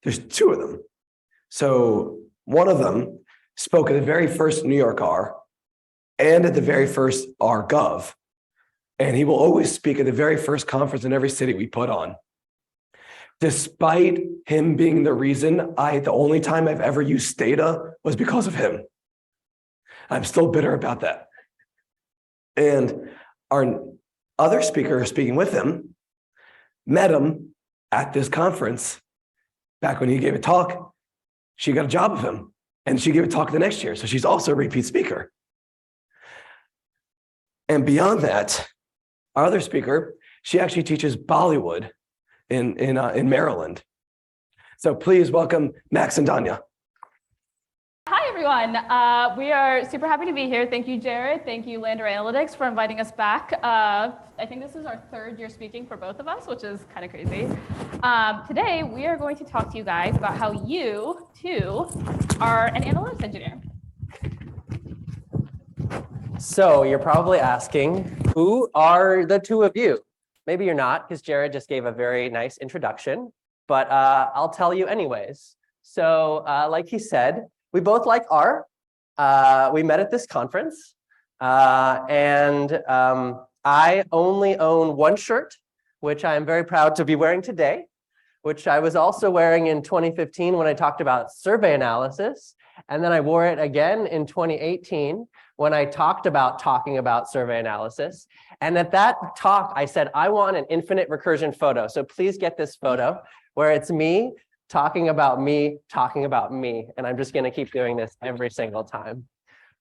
There's two of them. So one of them spoke at the very first New York R and at the very first R.Gov. And he will always speak at the very first conference in every city we put on. Despite him being the reason the only time I've ever used Stata was because of him. I'm still bitter about that. And our other speaker speaking with him met him at this conference back when he gave a talk. She got a job of him and she gave a talk the next year. So she's also a repeat speaker. And beyond that, our other speaker, she actually teaches Bollywood in Maryland. So please welcome Max and Danya. Hi, everyone. We are super happy to be here. Thank you, Jared. Thank you, Lander Analytics, for inviting us back. I think this is our third year speaking for both of us, which is kind of crazy. Today, we are going to talk to you guys about how you, too, are an analytics engineer. So you're probably asking, who are the two of you? Maybe you're not, because Jared just gave a very nice introduction, but I'll tell you anyways. So like he said, we both like R. We met at this conference, and I only own one shirt, which I am very proud to be wearing today, which I was also wearing in 2015 when I talked about survey analysis. And then I wore it again in 2018 when I talked about survey analysis. And at that talk, I said, I want an infinite recursion photo. So please get this photo where it's me talking about me. And I'm just going to keep doing this every single time.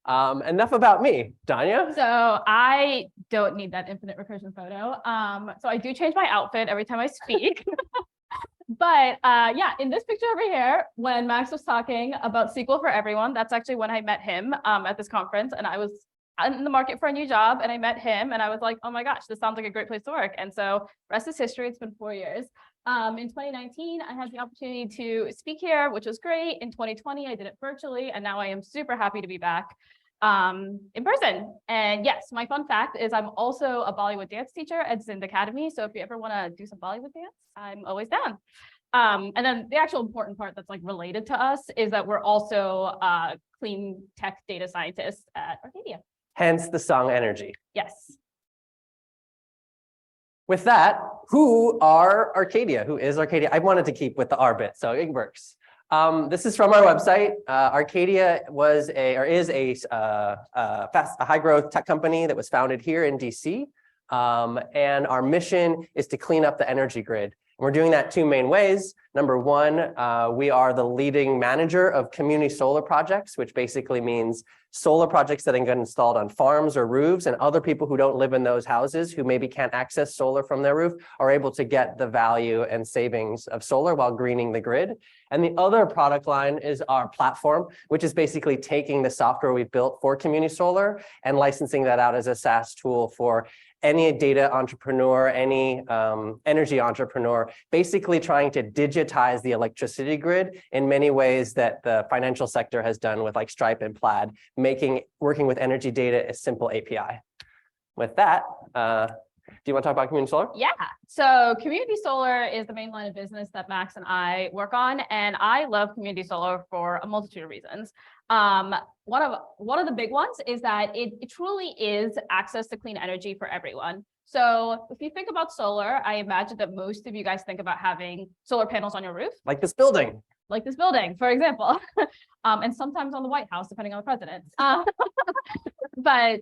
Enough about me. Danya? So I don't need that infinite recursion photo. So I do change my outfit every time I speak. But yeah, in this picture over here, when Max was talking about SQL for everyone, that's actually when I met him at this conference. And I was in the market for a new job and I met him and I was like, oh my gosh, this sounds like a great place to work. And so rest is history. It's been 4 years. In 2019, I had the opportunity to speak here, which was great. In 2020, I did it virtually. And now I am super happy to be back in person. And yes, my fun fact is I'm also a Bollywood dance teacher at Zind Academy. So if you ever want to do some Bollywood dance, I'm always down. And then the actual important part that's like related to us is that we're also clean tech data scientists at Arcadia. Hence the song Energy. Yes. With that, who are Arcadia? Who is Arcadia? I wanted to keep with the R bit, so it works. This is from our website. Arcadia was is a high growth tech company that was founded here in DC. And our mission is to clean up the energy grid. We're doing that two main ways. Number one, we are the leading manager of community solar projects, which basically means solar projects that get installed on farms or roofs, and other people who don't live in those houses who maybe can't access solar from their roof are able to get the value and savings of solar while greening the grid. And the other product line is our platform, which is basically taking the software we've built for community solar and licensing that out as a SaaS tool for any data entrepreneur, any energy entrepreneur, basically trying to digitize the electricity grid in many ways that the financial sector has done with like Stripe and Plaid, working with energy data a simple API. With that, do you want to talk about community solar? Yeah. So community solar is the main line of business that Max and I work on. And I love community solar for a multitude of reasons. One of the big ones is that it truly is access to clean energy for everyone. So if you think about solar, I imagine that most of you guys think about having solar panels on your roof. Like this building. Like this building, for example. And sometimes on the White House, depending on the president. But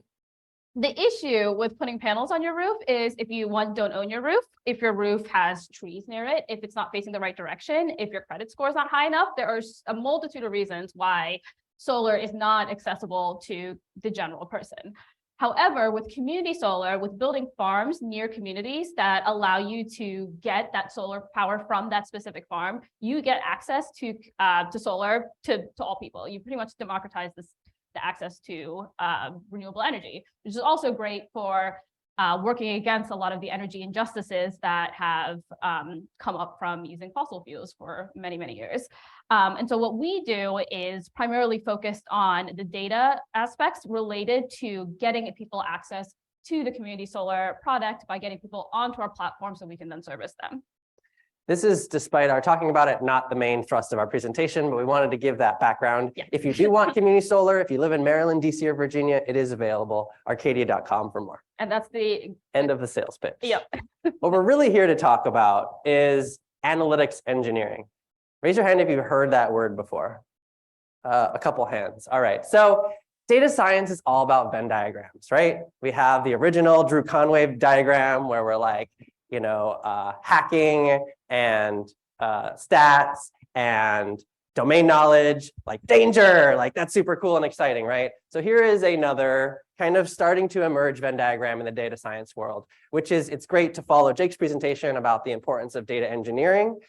the issue with putting panels on your roof is if you don't own your roof, if your roof has trees near it, if it's not facing the right direction, if your credit score is not high enough, there are a multitude of reasons why solar is not accessible to the general person. However, with community solar, with building farms near communities that allow you to get that solar power from that specific farm, you get access to solar to all people. You pretty much democratize the access to renewable energy, which is also great for working against a lot of the energy injustices that have come up from using fossil fuels for many, many years. And so what we do is primarily focused on the data aspects related to getting people access to the community solar product by getting people onto our platform so we can then service them. This is, despite our talking about it, not the main thrust of our presentation, but we wanted to give that background. Yeah. If you do want community solar, if you live in Maryland, DC, or Virginia, it is available. Arcadia.com for more. And that's the End of the sales pitch. Yep. What we're really here to talk about is analytics engineering. Raise your hand if you've heard that word before. A couple hands. All right. So data science is all about Venn diagrams, right? We have the original Drew Conway diagram where we're like, hacking and stats and domain knowledge, like danger, like that's super cool and exciting, right? So here is another kind of starting to emerge Venn diagram in the data science world, which is it's great to follow Jake's presentation about the importance of data engineering.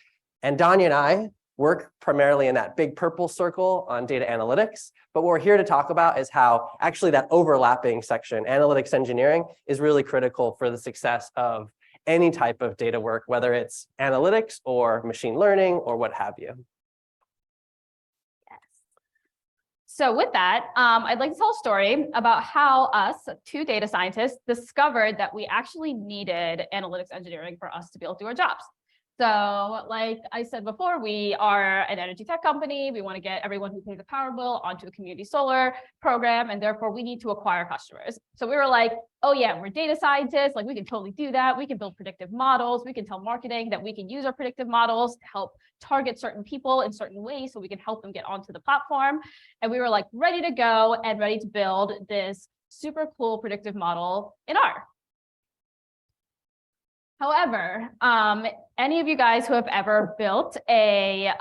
And Danya and I work primarily in that big purple circle on data analytics. But what we're here to talk about is how actually that overlapping section, analytics engineering, is really critical for the success of any type of data work, whether it's analytics or machine learning or what have you. Yes. So with that, I'd like to tell a story about how us, two data scientists, discovered that we actually needed analytics engineering for us to be able to do our jobs. So like I said before, we are an energy tech company. We want to get everyone who pays a power bill onto a community solar program, and therefore we need to acquire customers. So we were like, oh yeah, we're data scientists, like we can totally do that. We can build predictive models. We can tell marketing that we can use our predictive models to help target certain people in certain ways so we can help them get onto the platform. And we were like ready to go and ready to build this super cool predictive model in R. However, any of you guys who have ever built any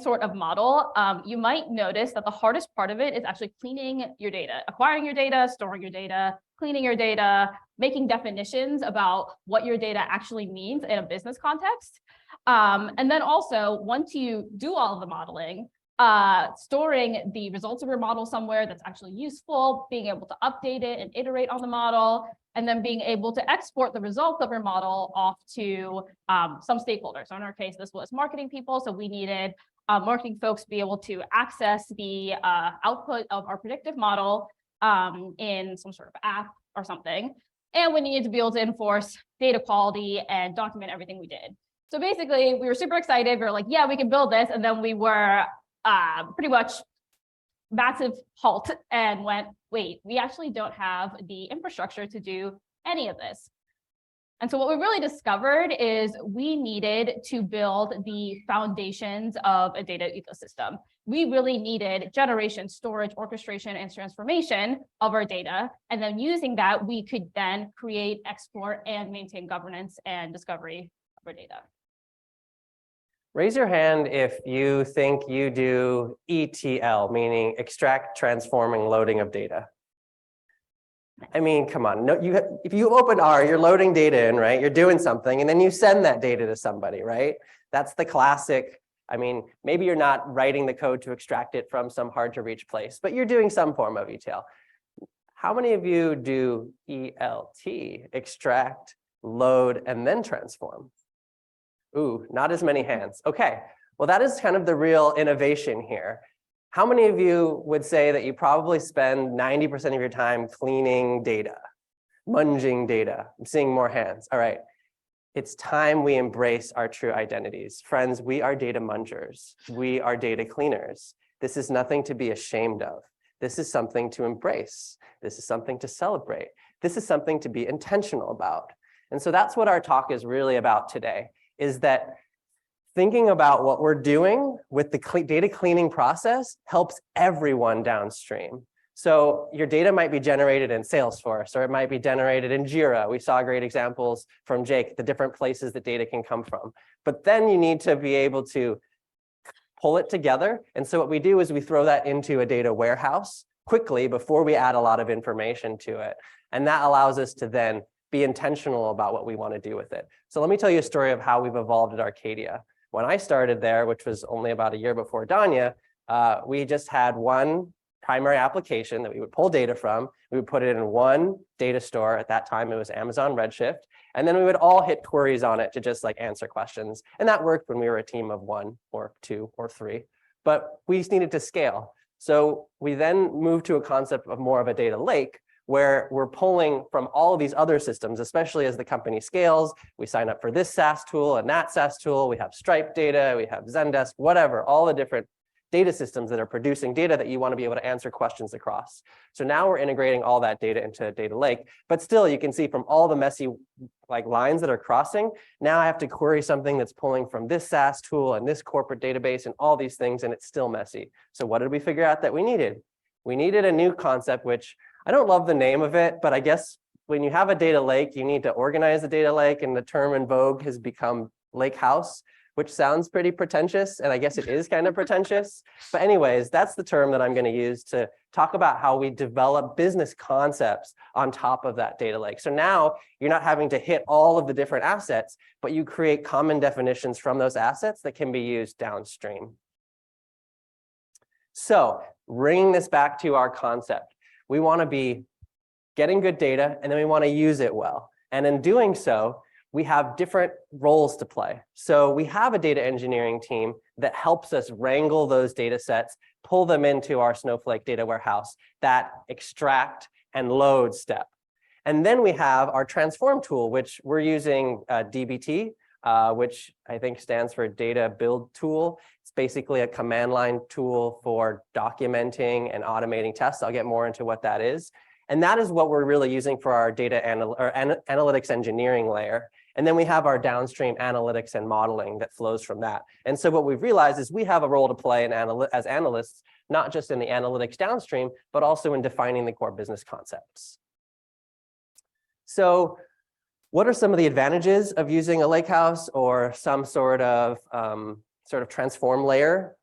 sort of model, you might notice that the hardest part of it is actually cleaning your data, acquiring your data, storing your data, cleaning your data, making definitions about what your data actually means in a business context. And then also, once you do all of the modeling, storing the results of your model somewhere that's actually useful, being able to update it and iterate on the model, and then being able to export the results of your model off to some stakeholders. So in our case, this was marketing people. So we needed marketing folks to be able to access the output of our predictive model in some sort of app or something. And we needed to be able to enforce data quality and document everything we did. So basically, we were super excited. We were like, yeah, we can build this. And then we were pretty much massive halt and went, wait, we actually don't have the infrastructure to do any of this. And so what we really discovered is we needed to build the foundations of a data ecosystem. We really needed generation, storage, orchestration, and transformation of our data. And then using that, we could then create, export, and maintain governance and discovery of our data. Raise your hand if you think you do ETL, meaning extract, transforming, loading of data. I mean, come on. No, if you open R, you're loading data in, right? You're doing something, and then you send that data to somebody, right? That's the classic. I mean, maybe you're not writing the code to extract it from some hard to reach place, but you're doing some form of ETL. How many of you do ELT, extract, load, and then transform? Ooh, not as many hands. Okay, well, that is kind of the real innovation here. How many of you would say that you probably spend 90% of your time cleaning data, munging data? I'm seeing more hands. All right, it's time we embrace our true identities. Friends, we are data mungers. We are data cleaners. This is nothing to be ashamed of. This is something to embrace. This is something to celebrate. This is something to be intentional about. And so that's what our talk is really about today, is that thinking about what we're doing with the data cleaning process helps everyone downstream. So your data might be generated in Salesforce, or it might be generated in Jira. We saw great examples from Jake, the different places that data can come from. But then you need to be able to pull it together. And so what we do is we throw that into a data warehouse quickly before we add a lot of information to it. And that allows us to then be intentional about what we want to do with it. So let me tell you a story of how we've evolved at Arcadia. When I started there, which was only about a year before Danya, we just had one primary application that we would pull data from. We would put it in one data store. At that time, it was Amazon Redshift. And then we would all hit queries on it to just like answer questions. And that worked when we were a team of 1 or 2 or 3. But we just needed to scale. So we then moved to a concept of more of a data lake, where we're pulling from all of these other systems, especially as the company scales. We sign up for this SaaS tool and that SaaS tool. We have Stripe data, we have Zendesk, whatever, all the different data systems that are producing data that you want to be able to answer questions across. So now we're integrating all that data into a data lake, but still you can see from all the messy lines that are crossing, now I have to query something that's pulling from this SaaS tool and this corporate database and all these things, and it's still messy. So what did we figure out that we needed? We needed a new concept, which I don't love the name of it, but I guess when you have a data lake, you need to organize the data lake, and the term in vogue has become lake house, which sounds pretty pretentious, and I guess it is kind of pretentious. But anyways, that's the term that I'm going to use to talk about how we develop business concepts on top of that data lake. So now you're not having to hit all of the different assets, but you create common definitions from those assets that can be used downstream. So bringing this back to our concept, we want to be getting good data, and then we want to use it well. And in doing so, we have different roles to play. So we have a data engineering team that helps us wrangle those data sets, pull them into our Snowflake data warehouse, that extract and load step. And then we have our transform tool, which we're using DBT, which I think stands for data build tool. It's basically a command line tool for documenting and automating tests. I'll get more into what that is. And that is what we're really using for our data analytics engineering layer. And then we have our downstream analytics and modeling that flows from that. And so what we've realized is we have a role to play as analysts, not just in the analytics downstream, but also in defining the core business concepts. So what are some of the advantages of using a lakehouse or some sort of transform layer?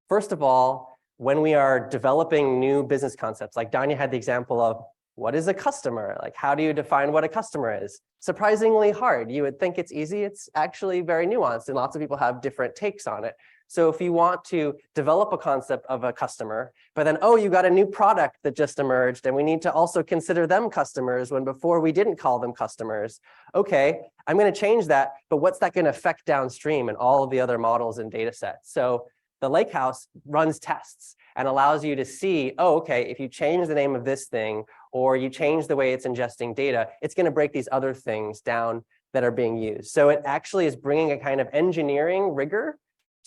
First of all, when we are developing new business concepts, like Danya had the example of what is a customer? Like, how do you define what a customer is? Surprisingly hard. You would think it's easy. It's actually very nuanced, and lots of people have different takes on it. So if you want to develop a concept of a customer, but then, oh, you got a new product that just emerged, and we need to also consider them customers when before we didn't call them customers. Okay, I'm going to change that, but what's that going to affect downstream and all of the other models and data sets? So the lakehouse runs tests and allows you to see, oh, okay, if you change the name of this thing or you change the way it's ingesting data, it's going to break these other things down that are being used. So it actually is bringing a kind of engineering rigor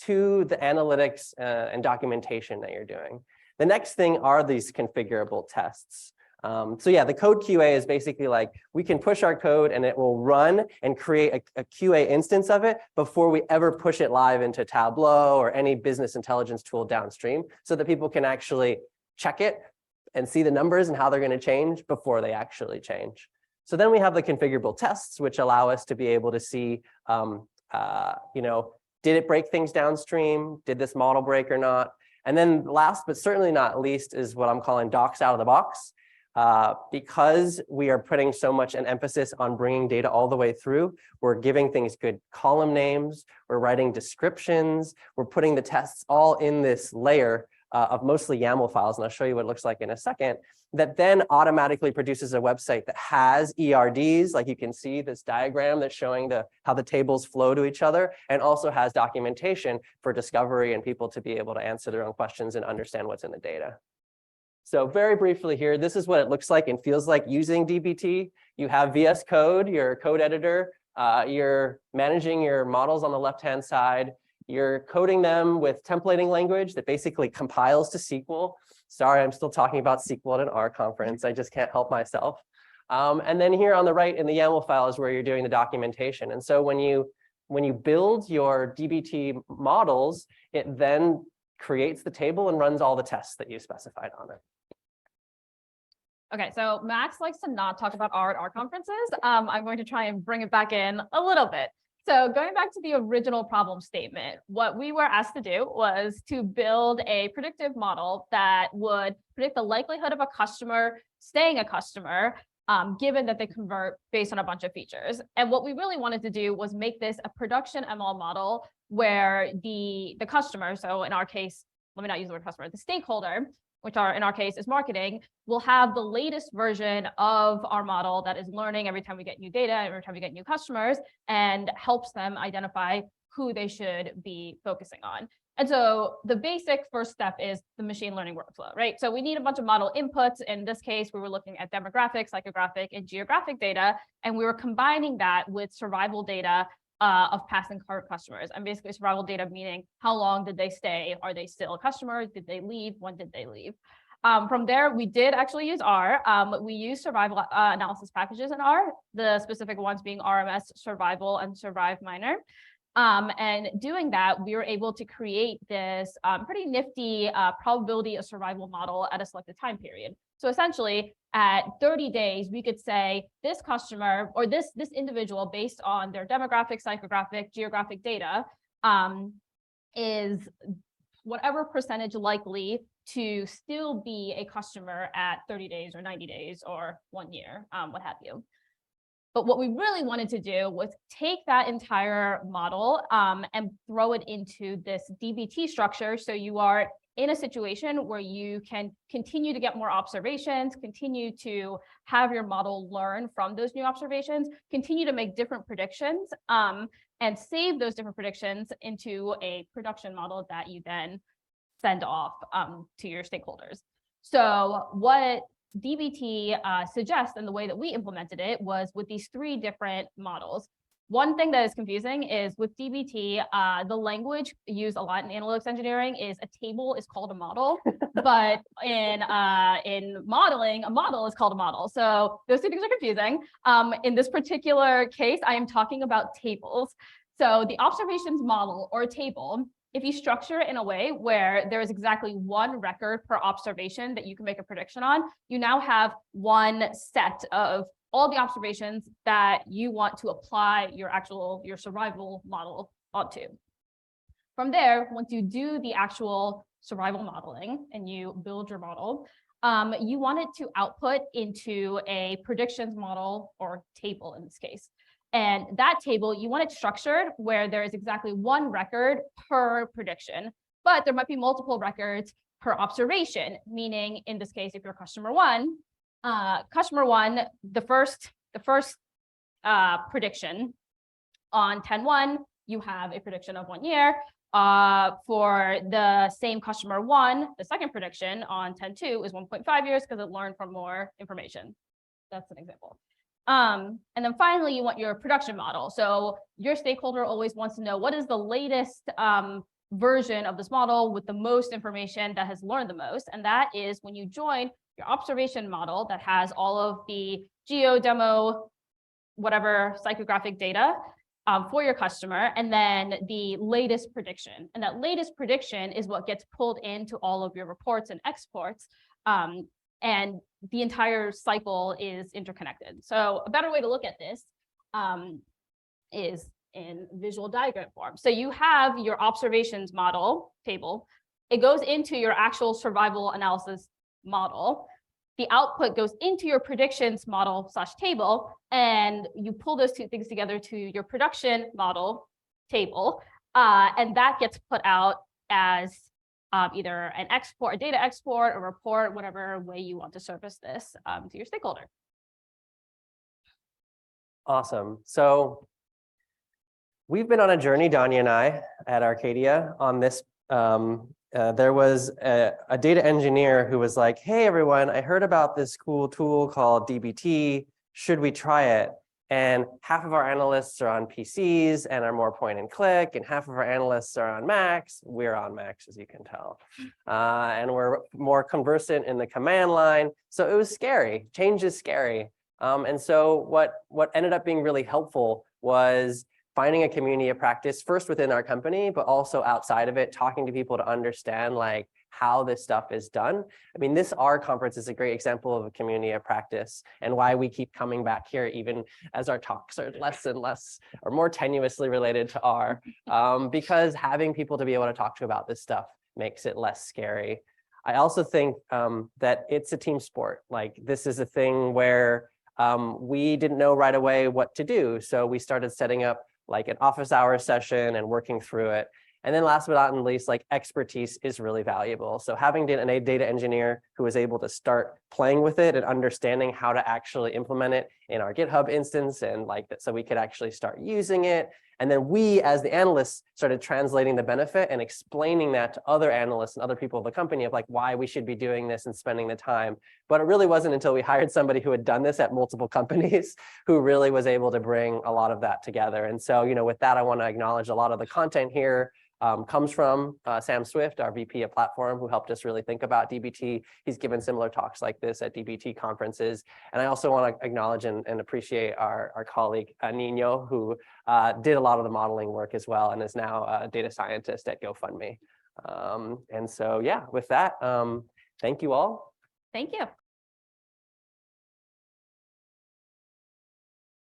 to the analytics and documentation that you're doing. The next thing are these configurable tests. So yeah, the code QA is basically like, we can push our code and it will run and create a QA instance of it before we ever push it live into Tableau or any business intelligence tool downstream, so that people can actually check it and see the numbers and how they're going to change before they actually change. So then we have the configurable tests, which allow us to be able to see, did it break things downstream? Did this model break or not? And then last, but certainly not least, is what I'm calling docs out of the box. Because we are putting so much an emphasis on bringing data all the way through, we're giving things good column names, we're writing descriptions, we're putting the tests all in this layer of mostly YAML files, and I'll show you what it looks like in a second, that then automatically produces a website that has ERDs, like you can see this diagram that's showing how the tables flow to each other, and also has documentation for discovery and people to be able to answer their own questions and understand what's in the data. So very briefly here, this is what it looks like and feels like using DBT. You have VS Code, your code editor. You're managing your models on the left-hand side. You're coding them with templating language that basically compiles to SQL. Sorry, I'm still talking about SQL at an R conference. I just can't help myself. And then here on the right in the YAML file is where you're doing the documentation. And so when you build your DBT models, it then creates the table and runs all the tests that you specified on it. Okay, so Max likes to not talk about R at our conferences. I'm going to try and bring it back in a little bit. So going back to the original problem statement, what we were asked to do was to build a predictive model that would predict the likelihood of a customer staying a customer, given that they convert based on a bunch of features. And what we really wanted to do was make this a production ML model where the customer, so in our case, let me not use the word customer, the stakeholder, which in our case is marketing, will have the latest version of our model that is learning every time we get new data, every time we get new customers, and helps them identify who they should be focusing on. And so the basic first step is the machine learning workflow, right? So we need a bunch of model inputs. In this case, we were looking at demographic, psychographic, and geographic data, and we were combining that with survival data of past and current customers. And basically survival data meaning how long did they stay? Are they still a customer? Did they leave? When did they leave? From there, we did actually use R. We use survival analysis packages in R, the specific ones being RMS, Survival, and Survive Minor. And doing that, we were able to create this pretty nifty probability of survival model at a selected time period. So essentially, at 30 days, we could say this customer or this individual, based on their demographic, psychographic, geographic data, is whatever percentage likely to still be a customer at 30 days or 90 days or 1 year, what have you. But what we really wanted to do was take that entire model and throw it into this DBT structure. So you are in a situation where you can continue to get more observations, continue to have your model learn from those new observations, continue to make different predictions, and save those different predictions into a production model that you then send off to your stakeholders. So what DBT suggests, and the way that we implemented it, was with these 3 different models. One thing that is confusing is with DBT, the language used a lot in analytics engineering is a table is called a model, but in modeling, a model is called a model. So those 2 things are confusing. In this particular case, I am talking about tables. So the observations model or table, if you structure it in a way where there is exactly 1 record per observation that you can make a prediction on, you now have 1 set of all the observations that you want to apply your survival model onto. From there, once you do the actual survival modeling and you build your model, you want it to output into a predictions model or table in this case. And that table, you want it structured where there is exactly 1 record per prediction, but there might be multiple records per observation, meaning in this case, if you're customer one, the first prediction on 10/1, you have a prediction of 1 year. For the same customer 1, the second prediction on 10/2 is 1.5 years because it learned from more information. That's an example. And then finally, you want your production model. So your stakeholder always wants to know what is the latest version of this model with the most information that has learned the most. And that is when you join your observation model that has all of the geo, demo, whatever psychographic data for your customer, and then the latest prediction. And that latest prediction is what gets pulled into all of your reports and exports. And the entire cycle is interconnected. So a better way to look at this is in visual diagram form. So you have your observations model table. It goes into your actual survival analysis model. The output goes into your predictions model / table, and you pull those 2 things together to your production model table. And that gets put out as either an export, a data export, a report, whatever way you want to surface this to your stakeholder. Awesome. So we've been on a journey, Danya and I, at Arcadia on this. There was a data engineer who was like, hey, everyone, I heard about this cool tool called DBT. Should we try it? And half of our analysts are on PCs and are more point and click, and half of our analysts are on Macs. We're on Macs, as you can tell. And we're more conversant in the command line. So it was scary. Change is scary. And so what ended up being really helpful was finding a community of practice, first within our company, but also outside of it, talking to people to understand like how this stuff is done. I mean, this R conference is a great example of a community of practice and why we keep coming back here, even as our talks are less and less or more tenuously related to R, because having people to be able to talk to about this stuff makes it less scary. I also think that it's a team sport. Like this is a thing where we didn't know right away what to do. So we started setting up like an office hours session and working through it. And then last but not least, like expertise is really valuable. So having a data engineer who was able to start playing with it and understanding how to actually implement it in our GitHub instance and like that, so we could actually start using it And then we, as the analysts, started translating the benefit and explaining that to other analysts and other people of the company of like why we should be doing this and spending the time. But it really wasn't until we hired somebody who had done this at multiple companies who really was able to bring a lot of that together. And so, with that, I want to acknowledge a lot of the content here comes from Sam Swift, our VP of Platform, who helped us really think about DBT. He's given similar talks like this at DBT conferences. And I also want to acknowledge and appreciate our colleague, Nino, who did a lot of the modeling work as well and is now a data scientist at GoFundMe. And so, yeah, with that, thank you all. Thank you.